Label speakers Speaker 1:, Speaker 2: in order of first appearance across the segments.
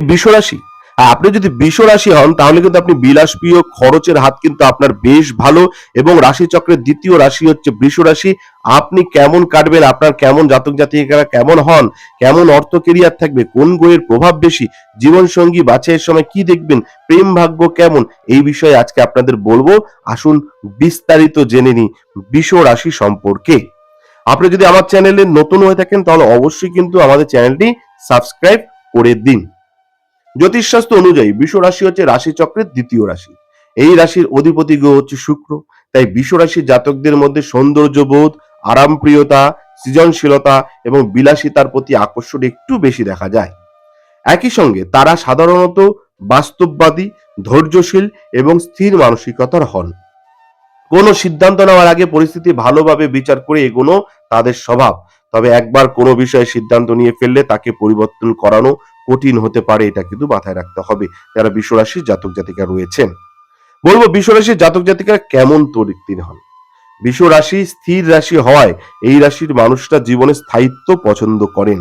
Speaker 1: বৃষরাশি, আপনি যদি বৃষরাশি হন তাহলে কিন্তু আপনি বিলাসপ্রিয়, খরচের হাত কিন্তু আপনার বেশ ভালো। এবং রাশিচক্রের দ্বিতীয় রাশি হচ্ছে বৃষরাশি। আপনি কেমন কাটবেন, আপনার কেমন জাতক জাতিকারা কেমন হন, কেমন অর্থ কেরিয়ার থাকবে, কোন গ্রহের প্রভাব বেশি, জীবন সঙ্গী বাছাইয়ের সময় কি দেখবেন, প্রেম ভাগ্য কেমন, এই বিষয়ে আজকে আপনাদের বলবো। আসুন বিস্তারিত জেনে নিই বৃষ রাশি সম্পর্কে। আপনি যদি আমার চ্যানেলে নতুন হয়ে থাকেন তাহলে অবশ্যই কিন্তু আমাদের চ্যানেলটি সাবস্ক্রাইব করে দিন। জ্যোতিষশাস্ত্র অনুযায়ী বৃষ রাশি হচ্ছে রাশিচক্রের দ্বিতীয় রাশি। এই রাশির অধিপতি গ্রহ হচ্ছে শুক্র। তাই বৃষ রাশির জাতকদের মধ্যে সৌন্দর্যবোধ, আরামপ্রিয়তা, সৃজনশীলতা এবং বিলাসিতার প্রতি আকর্ষণ একটু বেশি দেখা যায়। একই সঙ্গে তারা সাধারণত বাস্তববাদী, ধৈর্যশীল এবং স্থির মানসিকতার হন। কোনো সিদ্ধান্ত নেওয়ার আগে পরিস্থিতি ভালোভাবে বিচার করে এগোনো তাদের স্বভাব। তবে একবার কোনো বিষয়ে সিদ্ধান্ত নিয়ে ফেললে তাকে পরিবর্তন করানো কঠিন হতে পারে, এটা কিন্তু মাথায় রাখতে হবে যারা বৃষ রাশির জাতক জাতিকা রয়েছেন। বলবো বৃষ রাশির জাতক জাতিকা কেমন চরিত্রের হন। বৃষ রাশি স্থির রাশি হওয়ায় এই রাশির মানুষরা জীবনে স্থায়িত্ব পছন্দ করেন।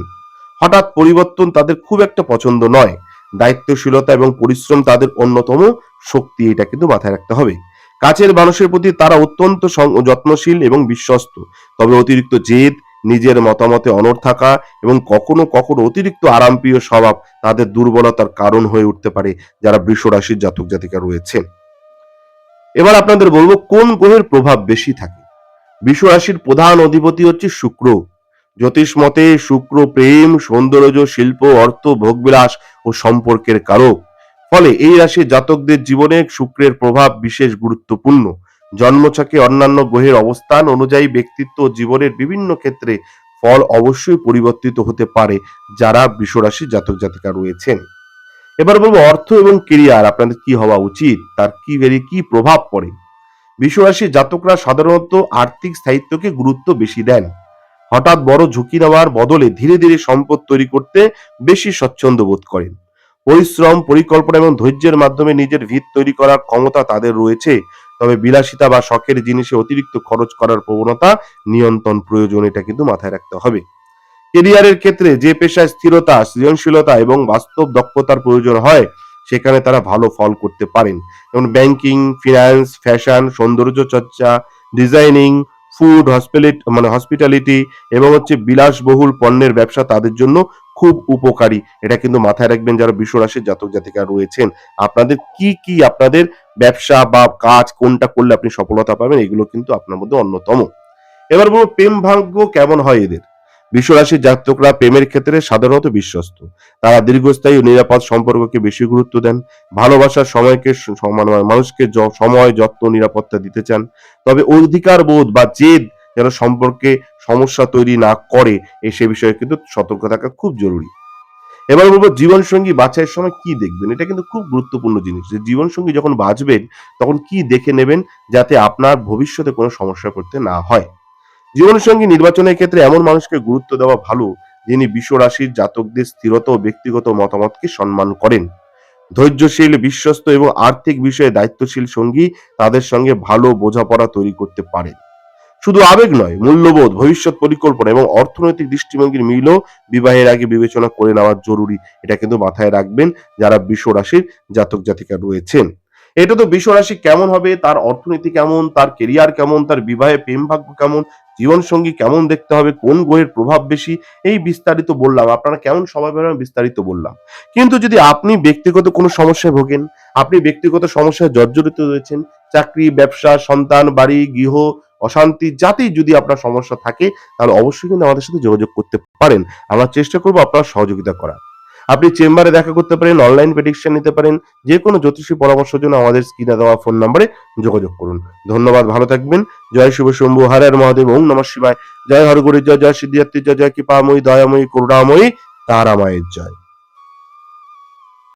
Speaker 1: হঠাৎ পরিবর্তন তাদের খুব একটা পছন্দ নয়। দায়িত্বশীলতা এবং পরিশ্রম তাদের অন্যতম শক্তি, এটা কিন্তু মাথায় রাখতে হবে। কাছের মানুষের প্রতি তারা অত্যন্ত যত্নশীল এবং বিশ্বস্ত। তবে অতিরিক্ত জেদ, নিজের মতামতে অনড় থাকা এবং কখনো কখনো অতিরিক্ত আরামপ্রিয় স্বভাব তাদের দুর্বলতার কারণ হয়ে উঠতে পারে যারা বৃষ রাশির জাতক জাতিকা রয়েছেন। এবার আপনাদের বলবো কোন গ্রহের প্রভাব বেশি থাকে। বৃষ রাশির প্রধান অধিপতি হচ্ছে শুক্র। জ্যোতিষ মতে শুক্র প্রেম, সৌন্দর্য, শিল্প, অর্থ, ভোগবিলাস ও সম্পর্কের কারক। ফলে এই রাশির জাতকদের জীবনে শুক্রের প্রভাব বিশেষ গুরুত্বপূর্ণ। জন্মছকে অন্যান্য গ্রহের অবস্থান অনুযায়ী ব্যক্তিত্ব ও জীবনের বিভিন্ন ক্ষেত্রে ফল অবশ্যই পরিবর্তিত হতে পারে যারা বৃষ রাশির জাতক জাতিকা রয়েছেন। এবার বলবো অর্থ এবং কেরিয়ার আপনাদের কি হওয়া উচিত, তার কি প্রভাব পড়ে। বৃষ রাশির জাতকরা সাধারণত আর্থিক স্থায়িত্বকে গুরুত্ব বেশি দেন। হঠাৎ বড় ঝুঁকি নেওয়ার বদলে ধীরে ধীরে সম্পদ তৈরি করতে বেশি স্বচ্ছন্দ বোধ করেন। পরিশ্রম, পরিকল্পনা এবং ধৈর্যের মাধ্যমে নিজের ভিত তৈরি করার ক্ষমতা তাদের রয়েছে। তবে বিলাসিতা বা শখের জিনিসে অতিরিক্ত খরচ করার প্রবণতা নিয়ন্ত্রণ প্রয়োজন, এটা কিন্তু মাথায় রাখতে হবে। কেরিয়ারের ক্ষেত্রে যে পেশায় স্থিরতা, সৃজনশীলতা এবং বাস্তব দক্ষতার প্রয়োজন হয় সেখানে তারা ভালো ফল করতে পারেন। যেমন ব্যাংকিং, ফিনান্স, ফ্যাশন, সৌন্দর্য চর্চা, ডিজাইনিং, ফুড, হসপিটালিটি এবং বিলাসবহুল পণ্যের ব্যবসা তাদের জন্য খুব উপকারী। এটা কিন্তু মাথায় রাখবেন যারা বৃষ রাশির জাতক জাতিকা রয়েছেন। আপনাদের কি আপনাদের ব্যবসা বা কাজ কোনটা করলে আপনি সফলতা পাবেন, এগুলো কিন্তু আপনার মধ্যে অন্যতম। এবার বলবো প্রেম ভাগ্য কেমন হয় এদের। বৃষ রাশির জাতকরা প্রেমের ক্ষেত্রে সাধারণত বিশ্বস্ত। তারা দীর্ঘস্থায়ী ও নিরাপদ সম্পর্ককে বেশি গুরুত্ব দেন। ভালোবাসার সময়কে মানুষকে সময়, যত্ন, নিরাপত্তা দিতে চান। তবে অধিকার বোধ বা জেদ যেন সম্পর্কে সমস্যা তৈরি না করে সে বিষয়ে কিন্তু সতর্ক থাকা খুব জরুরি। এবার বলবো জীবন সঙ্গী বাছাইয়ের সময় কি দেখবেন, এটা কিন্তু খুব গুরুত্বপূর্ণ জিনিস যে জীবন সঙ্গী যখন বাছবেন তখন কি দেখে নেবেন যাতে আপনার ভবিষ্যতে কোনো সমস্যায় পড়তে না হয়। জীবনসঙ্গী নির্বাচনের ক্ষেত্রে এমন মানুষকে গুরুত্ব দেওয়া ভালো যিনি বৃষ রাশির জাতকদের স্থিরতা ও ব্যক্তিগত মতামতকে সম্মান করেন। ধৈর্যশীল, বিশ্বস্ত এবং আর্থিক বিষয়ে দায়িত্বশীল সঙ্গী তাদের সঙ্গে ভালো বোঝাপড়া তৈরি করতে পারেন। শুধু আবেগ নয়, মূল্যবোধ, ভবিষ্যৎ পরিকল্পনা এবং অর্থনৈতিক দৃষ্টিভঙ্গির মিলও বিবাহের আগে বিবেচনা করে নেওয়া জরুরি। এটা কিন্তু মাথায় রাখবেন যারা বৃষ রাশির জাতক জাতিকা রয়েছেন। এটা তো বৃষ রাশি কেমন হবে, তার অর্থনীতি কেমন, তার কেরিয়ার কেমন, তার বিবাহে প্রেম ভাগ্য কেমন, জীবন সঙ্গী কেমন দেখতে হবে, কোন গ্রহের প্রভাব বেশি, এই বিস্তারিত বললাম। আপনারা কেমন সময় পেলেন বিস্তারিত বললাম। কিন্তু যদি আপনি ব্যক্তিগত কোনো সমস্যায় ভোগেন, আপনি ব্যক্তিগত সমস্যায় জর্জরিত রয়েছেন, চাকরি, ব্যবসা, সন্তান, বাড়ি, গৃহ, অশান্তি যাতেই যদি আপনার সমস্যা থাকে তাহলে অবশ্যই কিন্তু আমাদের সাথে যোগাযোগ করতে পারেন। আমরা চেষ্টা করবো আপনার সহযোগিতা করার। আপনি চেম্বারে দেখা করতে পারেন, অনলাইন প্রেডিকশন নিতে পারেন। যে কোনো জ্যোতিষী পরামর্শের জন্য আমাদের স্ক্রিনে দেওয়া ফোন নম্বরে যোগাযোগ করুন। ধন্যবাদ, ভালো থাকবেন। জয় শিব শম্ভু, হর হর মহাদেব, ওম নমঃ শিবায়। জয় হরগুরি জয়, জয় সিদ্ধিদাত্রী জয়, জয় কৃপাময়ী, দয়াময়ী, করুণাময়ী, তারা মায়ের জয়।